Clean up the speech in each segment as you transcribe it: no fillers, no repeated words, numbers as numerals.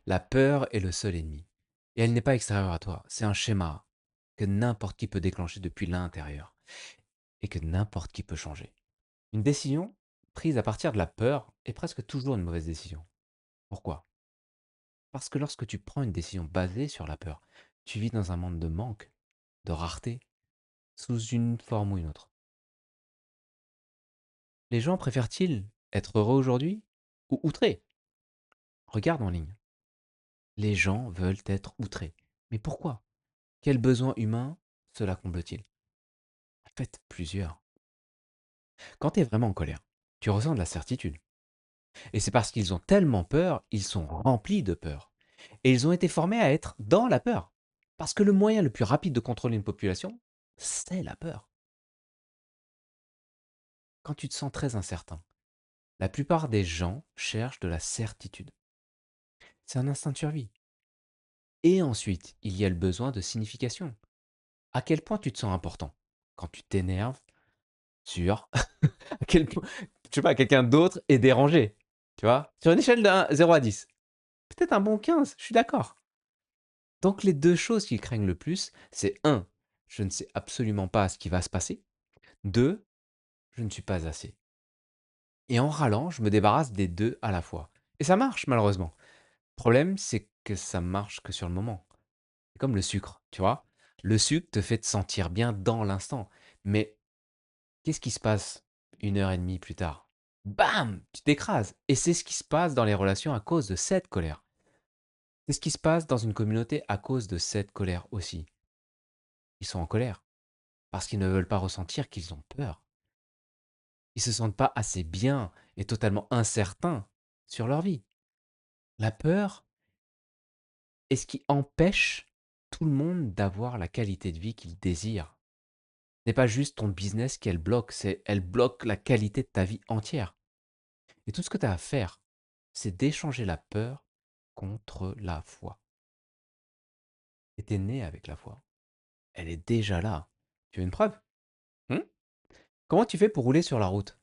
La peur est le seul ennemi. Et elle n'est pas extérieure à toi. C'est un schéma que n'importe qui peut déclencher depuis l'intérieur et que n'importe qui peut changer. Une décision prise à partir de la peur est presque toujours une mauvaise décision. Pourquoi? Parce que lorsque tu prends une décision basée sur la peur, tu vis dans un monde de manque, de rareté, sous une forme ou une autre. Les gens préfèrent-ils être heureux aujourd'hui ou outrés? Regarde en ligne. Les gens veulent être outrés. Mais pourquoi? Quel besoin humain cela comble-t-il? En fait, plusieurs. Quand tu es vraiment en colère, tu ressens de la certitude. Et c'est parce qu'ils ont tellement peur, ils sont remplis de peur. Et ils ont été formés à être dans la peur. Parce que le moyen le plus rapide de contrôler une population, c'est la peur. Quand tu te sens très incertain, la plupart des gens cherchent de la certitude. C'est un instinct de survie. Et ensuite, il y a le besoin de signification. À quel point tu te sens important? Quand tu t'énerves sur à quel point, je sais pas, quelqu'un d'autre est dérangé. Tu vois? Sur une échelle de 0 à 10. Peut-être un bon 15, je suis d'accord. Donc les 2 choses qu'ils craignent le plus, c'est un, je ne sais absolument pas ce qui va se passer. 2, je ne suis pas assez. Et en râlant, je me débarrasse des 2 à la fois. Et ça marche malheureusement. Le problème, c'est que ça marche que sur le moment. C'est comme le sucre, tu vois? Le sucre te fait te sentir bien dans l'instant. Mais qu'est-ce qui se passe 1 heure et demie plus tard? Bam! Tu t'écrases. Et c'est ce qui se passe dans les relations à cause de cette colère. C'est ce qui se passe dans une communauté à cause de cette colère aussi. Ils sont en colère parce qu'ils ne veulent pas ressentir qu'ils ont peur. Ils se sentent pas assez bien et totalement incertains sur leur vie. La peur est ce qui empêche tout le monde d'avoir la qualité de vie qu'ils désirent. Ce n'est pas juste ton business qu'elle bloque, c'est elle bloque la qualité de ta vie entière. Et tout ce que tu as à faire, c'est d'échanger la peur contre la foi. Et tu es né avec la foi. Elle est déjà là. Tu veux une preuve? Hmm. Comment tu fais pour rouler sur la route?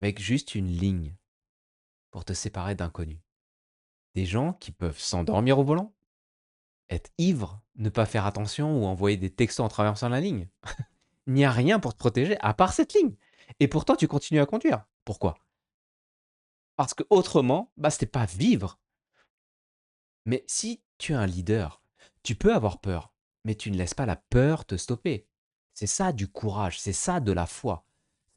Avec juste une ligne pour te séparer d'inconnus. Des gens qui peuvent s'endormir au volant, être ivres, ne pas faire attention ou envoyer des textos en traversant la ligne. Il n'y a rien pour te protéger à part cette ligne. Et pourtant, tu continues à conduire. Pourquoi? Parce que autrement, bah, c'était pas vivre. Mais si tu es un leader, tu peux avoir peur, mais tu ne laisses pas la peur te stopper. C'est ça du courage, c'est ça de la foi.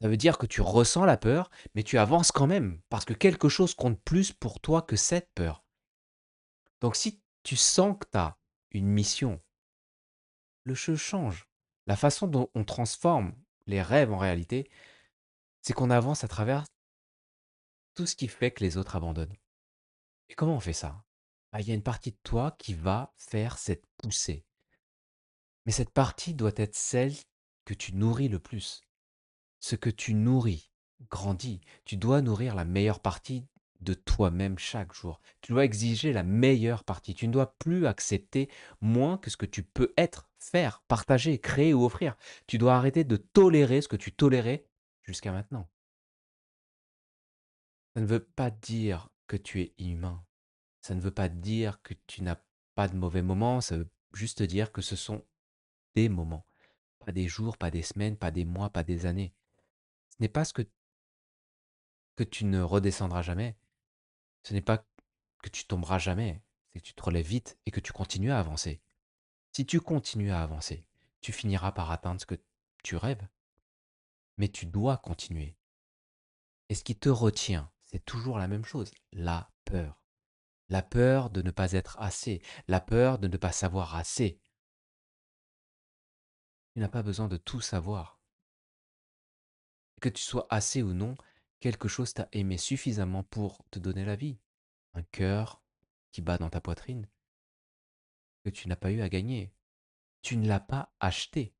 Ça veut dire que tu ressens la peur, mais tu avances quand même, parce que quelque chose compte plus pour toi que cette peur. Donc si tu sens que tu as une mission, le jeu change. La façon dont on transforme les rêves en réalité, c'est qu'on avance à travers tout ce qui fait que les autres abandonnent. Et comment on fait ça? Bah, il y a une partie de toi qui va faire cette poussée. Mais cette partie doit être celle que tu nourris le plus. Ce que tu nourris grandit. Tu dois nourrir la meilleure partie de toi-même chaque jour. Tu dois exiger la meilleure partie. Tu ne dois plus accepter moins que ce que tu peux être, faire, partager, créer ou offrir. Tu dois arrêter de tolérer ce que tu tolérais jusqu'à maintenant. Ça ne veut pas dire que tu es inhumain. Ça ne veut pas dire que tu n'as pas de mauvais moments. Ça veut juste dire que ce sont des moments. Pas des jours, pas des semaines, pas des mois, pas des années. Ce n'est pas ce que tu ne redescendras jamais. Ce n'est pas que tu tomberas jamais. C'est que tu te relèves vite et que tu continues à avancer. Si tu continues à avancer, tu finiras par atteindre ce que tu rêves. Mais tu dois continuer. Et ce qui te retient, c'est toujours la même chose, la peur. La peur de ne pas être assez, la peur de ne pas savoir assez. Tu n'as pas besoin de tout savoir. Que tu sois assez ou non, quelque chose t'a aimé suffisamment pour te donner la vie. Un cœur qui bat dans ta poitrine que tu n'as pas eu à gagner. Tu ne l'as pas acheté.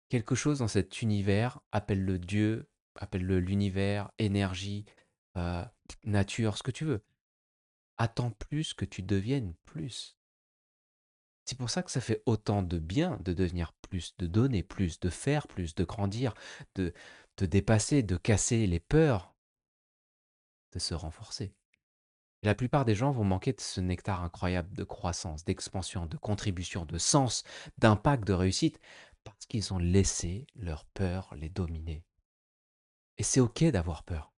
Quelque chose dans cet univers, appelle-le Dieu, appelle-le l'univers, énergie, euh, nature, ce que tu veux. Attends plus que tu deviennes plus. C'est pour ça que ça fait autant de bien de devenir plus, de donner plus, de faire plus, de grandir, de te dépasser, de casser les peurs, de se renforcer. Et la plupart des gens vont manquer de ce nectar incroyable de croissance, d'expansion, de contribution, de sens, d'impact, de réussite, parce qu'ils ont laissé leur peur les dominer. Et c'est OK d'avoir peur.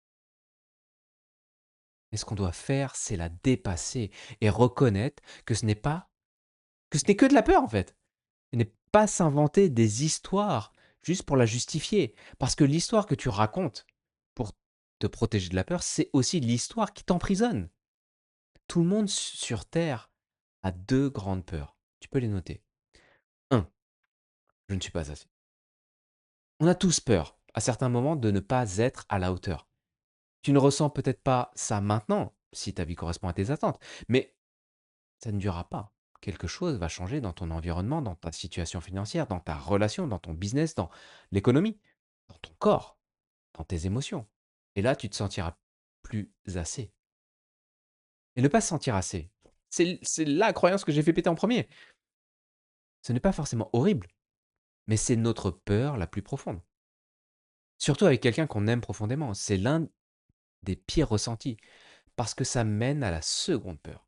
Mais ce qu'on doit faire, c'est la dépasser et reconnaître que ce n'est que de la peur en fait. Ce n'est pas s'inventer des histoires juste pour la justifier. Parce que l'histoire que tu racontes pour te protéger de la peur, c'est aussi l'histoire qui t'emprisonne. Tout le monde sur Terre a 2 grandes peurs. Tu peux les noter. 1, je ne suis pas assez. On a tous peur, à certains moments, de ne pas être à la hauteur. Tu ne ressens peut-être pas ça maintenant, si ta vie correspond à tes attentes, mais ça ne durera pas. Quelque chose va changer dans ton environnement, dans ta situation financière, dans ta relation, dans ton business, dans l'économie, dans ton corps, dans tes émotions. Et là, tu te sentiras plus assez. Et ne pas se sentir assez, c'est la croyance que j'ai fait péter en premier. Ce n'est pas forcément horrible, mais c'est notre peur la plus profonde. Surtout avec quelqu'un qu'on aime profondément. C'est l'un des pires ressentis, parce que ça mène à la seconde peur.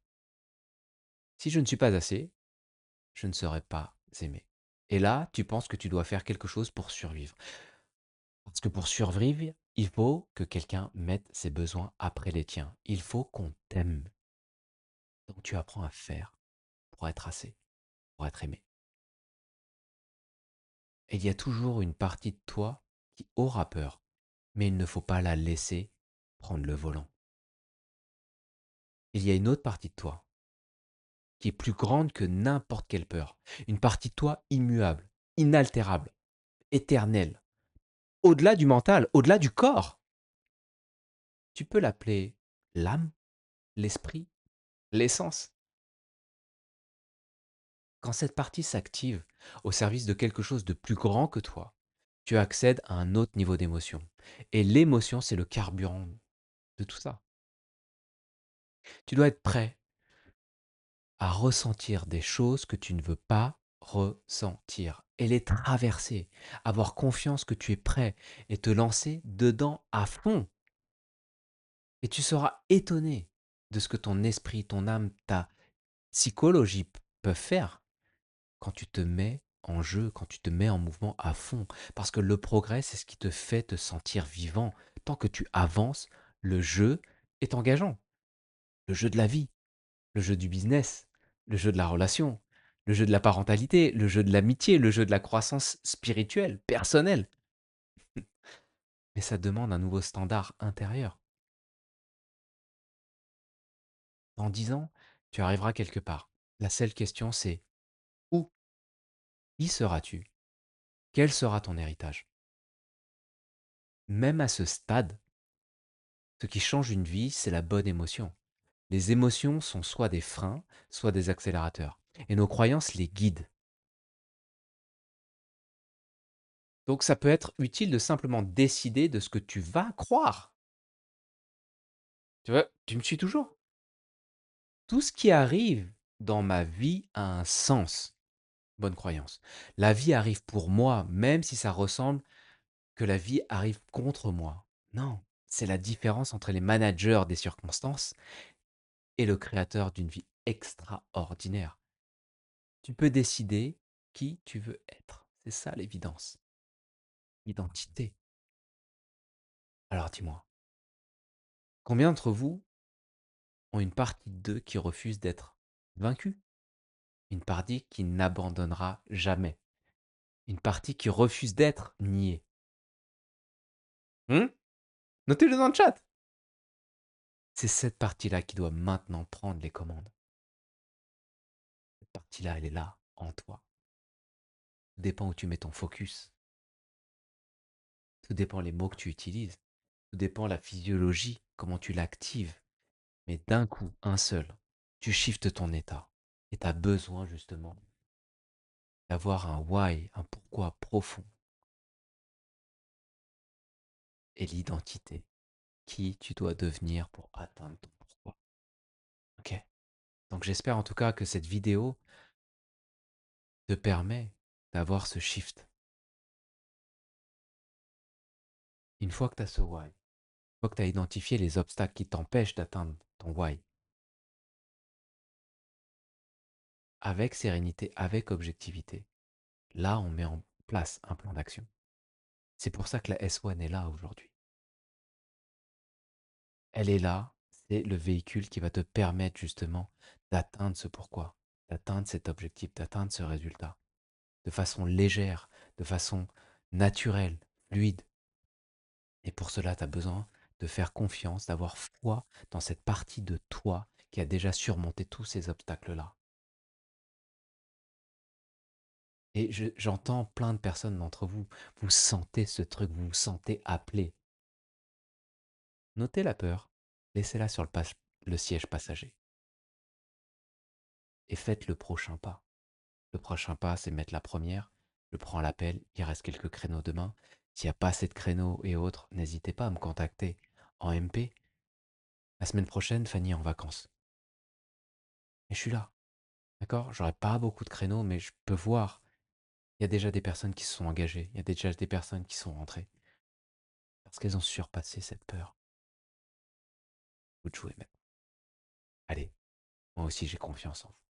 Si je ne suis pas assez, je ne serai pas aimé. Et là, tu penses que tu dois faire quelque chose pour survivre. Parce que pour survivre, il faut que quelqu'un mette ses besoins après les tiens. Il faut qu'on t'aime. Donc tu apprends à faire pour être assez, pour être aimé. Et il y a toujours une partie de toi qui aura peur, mais il ne faut pas la laisser prendre le volant. Il y a une autre partie de toi qui est plus grande que n'importe quelle peur. Une partie de toi immuable, inaltérable, éternelle, au-delà du mental, au-delà du corps. Tu peux l'appeler l'âme, l'esprit, l'essence. Quand cette partie s'active au service de quelque chose de plus grand que toi, tu accèdes à un autre niveau d'émotion. Et l'émotion, c'est le carburant de tout ça. Tu dois être prêt à ressentir des choses que tu ne veux pas ressentir et les traverser, avoir confiance que tu es prêt et te lancer dedans à fond. Et tu seras étonné de ce que ton esprit, ton âme, ta psychologie peuvent faire quand tu te mets en jeu, quand tu te mets en mouvement à fond. Parce que le progrès, c'est ce qui te fait te sentir vivant. Tant que tu avances, le jeu est engageant. Le jeu de la vie, le jeu du business, le jeu de la relation, le jeu de la parentalité, le jeu de l'amitié, le jeu de la croissance spirituelle, personnelle. Mais ça demande un nouveau standard intérieur. Dans 10 ans, tu arriveras quelque part. La seule question, c'est où? Qui seras-tu? Quel sera ton héritage? Même à ce stade, ce qui change une vie, c'est la bonne émotion. Les émotions sont soit des freins, soit des accélérateurs. Et nos croyances les guident. Donc ça peut être utile de simplement décider de ce que tu vas croire. Tu vois, tu me suis toujours? Tout ce qui arrive dans ma vie a un sens. Bonne croyance. La vie arrive pour moi, même si ça ressemble que la vie arrive contre moi. Non, c'est la différence entre les managers des circonstances et le créateur d'une vie extraordinaire. Tu peux décider qui tu veux être. C'est ça l'évidence. Identité. Alors dis-moi, combien d'entre vous ont une partie d'eux qui refuse d'être vaincu? Une partie qui n'abandonnera jamais. Une partie qui refuse d'être niée. Hmm. Notez-le dans le chat. C'est cette partie-là qui doit maintenant prendre les commandes. Cette partie-là, elle est là, en toi. Tout dépend où tu mets ton focus. Tout dépend les mots que tu utilises. Tout dépend la physiologie, comment tu l'actives. Mais d'un coup, un seul, tu shiftes ton état. Et tu as besoin justement d'avoir un why, un pourquoi profond. Et l'identité. Qui tu dois devenir pour atteindre ton pourquoi. Ok. Donc j'espère en tout cas que cette vidéo te permet d'avoir ce shift. Une fois que tu as ce why, une fois que tu as identifié les obstacles qui t'empêchent d'atteindre ton why, avec sérénité, avec objectivité. Là, on met en place un plan d'action. C'est pour ça que la S1 est là aujourd'hui. Elle est là, c'est le véhicule qui va te permettre justement d'atteindre ce pourquoi, d'atteindre cet objectif, d'atteindre ce résultat, de façon légère, de façon naturelle, fluide. Et pour cela, tu as besoin de faire confiance, d'avoir foi dans cette partie de toi qui a déjà surmonté tous ces obstacles-là. Et j'entends plein de personnes d'entre vous, vous sentez ce truc, vous vous sentez appelé. Notez la peur, laissez-la sur le siège passager et faites le prochain pas. Le prochain pas, c'est mettre la première. Je prends l'appel, il reste quelques créneaux demain. S'il n'y a pas assez de créneaux et autres, n'hésitez pas à me contacter en MP. La semaine prochaine, Fanny est en vacances. Et je suis là, d'accord? J'aurai pas beaucoup de créneaux, mais je peux voir. Il y a déjà des personnes qui se sont engagées. Il y a déjà des personnes qui sont rentrées. Parce qu'elles ont surpassé cette peur. Vous de jouer maintenant. Allez, moi aussi j'ai confiance en vous.